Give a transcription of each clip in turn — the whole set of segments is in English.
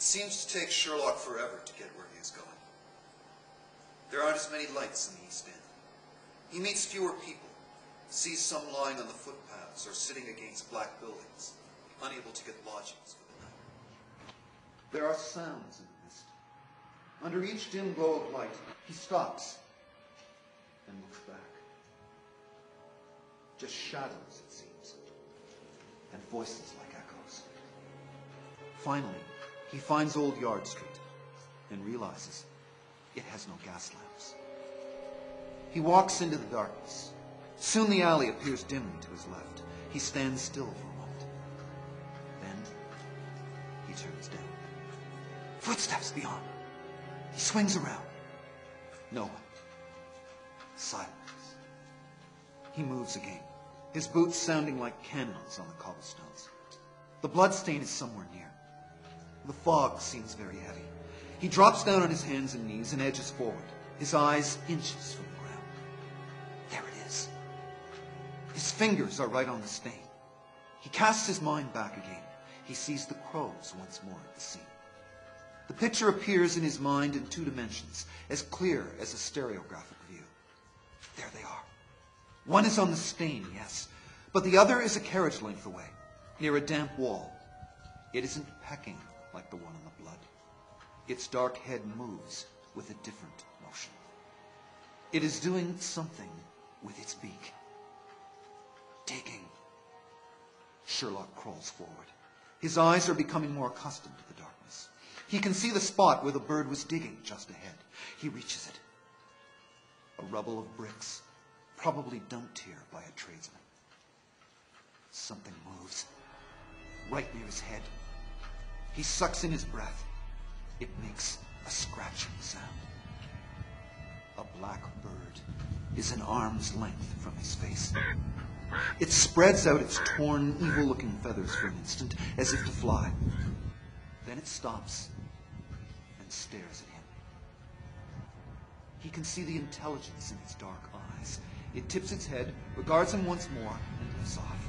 seems to take Sherlock forever to get where he is going. There aren't as many lights in the East End. He meets fewer people, sees some lying on the footpaths or sitting against black buildings, unable to get lodgings for the night. There are sounds in the mist. Under each dim glow of light, he stops and looks back. Just shadows, it seems, and voices like echoes. Finally, he finds Old Yard Street and realizes it has no gas lamps. He walks into the darkness. Soon the alley appears dimly to his left. He stands still for a moment. Then he turns down. Footsteps beyond. He swings around. No one. Silence. He moves again, his boots sounding like cannons on the cobblestones. The bloodstain is somewhere near. The fog seems very heavy. He drops down on his hands and knees and edges forward, his eyes inches from the ground. There it is. His fingers are right on the stain. He casts his mind back again. He sees the crows once more at the scene. The picture appears in his mind in 2 dimensions, as clear as a stereographic view. There they are. One is on the stain, yes, but the other is a carriage length away, near a damp wall. It isn't pecking like the one on the blood. Its dark head moves with a different motion. It is doing something with its beak. Digging. Sherlock crawls forward. His eyes are becoming more accustomed to the darkness. He can see the spot where the bird was digging just ahead. He reaches it. A rubble of bricks, probably dumped here by a tradesman. Something moves, right near his head. He sucks in his breath. It makes a scratching sound. A black bird is an arm's length from his face. It spreads out its torn, evil-looking feathers for an instant, as if to fly. Then it stops and stares at him. He can see the intelligence in its dark eyes. It tips its head, regards him once more, and lifts off.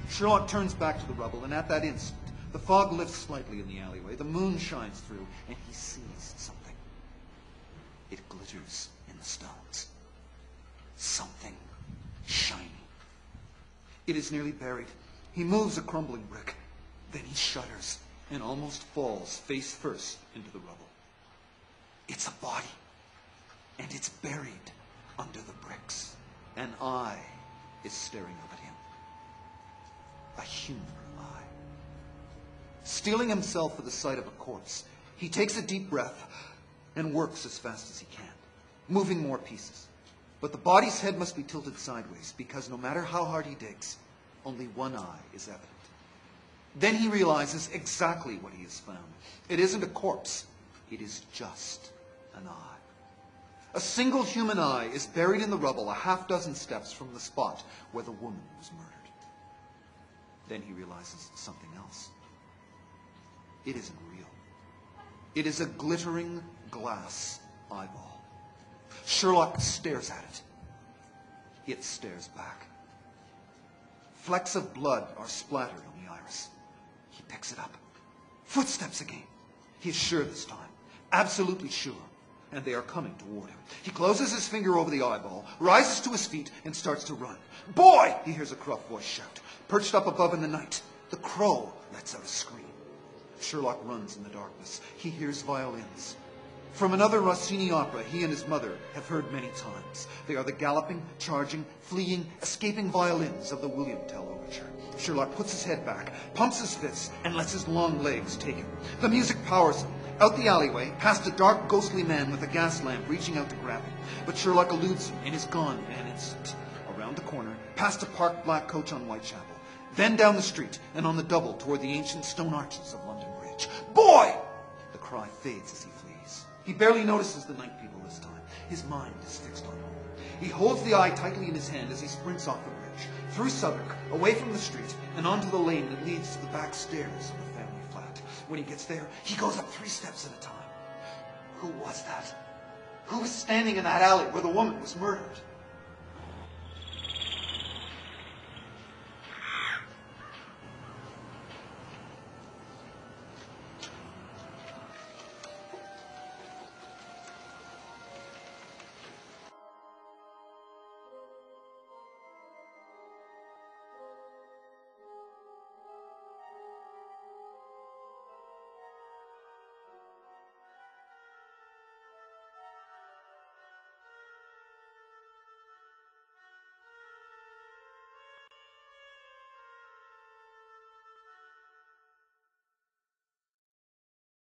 Sherlock turns back to the rubble, and at that instant, the fog lifts slightly in the alleyway. The moon shines through, and he sees something. It glitters in the stones. Something shiny. It is nearly buried. He moves a crumbling brick. Then he shudders and almost falls face first into the rubble. It's a body, and it's buried under the bricks. An eye is staring up at him. A human eye. Steeling himself for the sight of a corpse, he takes a deep breath and works as fast as he can, moving more pieces. But the body's head must be tilted sideways, because no matter how hard he digs, only one eye is evident. Then he realizes exactly what he has found. It isn't a corpse. It is just an eye. A single human eye is buried in the rubble a half-dozen steps from the spot where the woman was murdered. Then he realizes something else. It isn't real. It is a glittering glass eyeball. Sherlock stares at it. It stares back. Flecks of blood are splattered on the iris. He picks it up. Footsteps again. He is sure this time. Absolutely sure. And they are coming toward him. He closes his finger over the eyeball, rises to his feet, and starts to run. "Boy!" he hears a gruff voice shout. Perched up above in the night, the crow lets out a scream. Sherlock runs in the darkness. He hears violins. From another Rossini opera he and his mother have heard many times. They are the galloping, charging, fleeing, escaping violins of the William Tell overture. Sherlock puts his head back, pumps his fists, and lets his long legs take him. The music powers him. Out the alleyway, past a dark, ghostly man with a gas lamp reaching out to grab him. But Sherlock eludes him and is gone in an instant. Around the corner, past a parked black coach on Whitechapel. Then down the street and on the double toward the ancient stone arches of London Bridge. "Boy!" The cry fades as he flees. He barely notices the night people this time. His mind is fixed on home. He holds the eye tightly in his hand as he sprints off the bridge, through Southwark, away from the street, and onto the lane that leads to the back stairs of the family flat. When he gets there, he goes up 3 steps at a time. Who was that? Who was standing in that alley where the woman was murdered?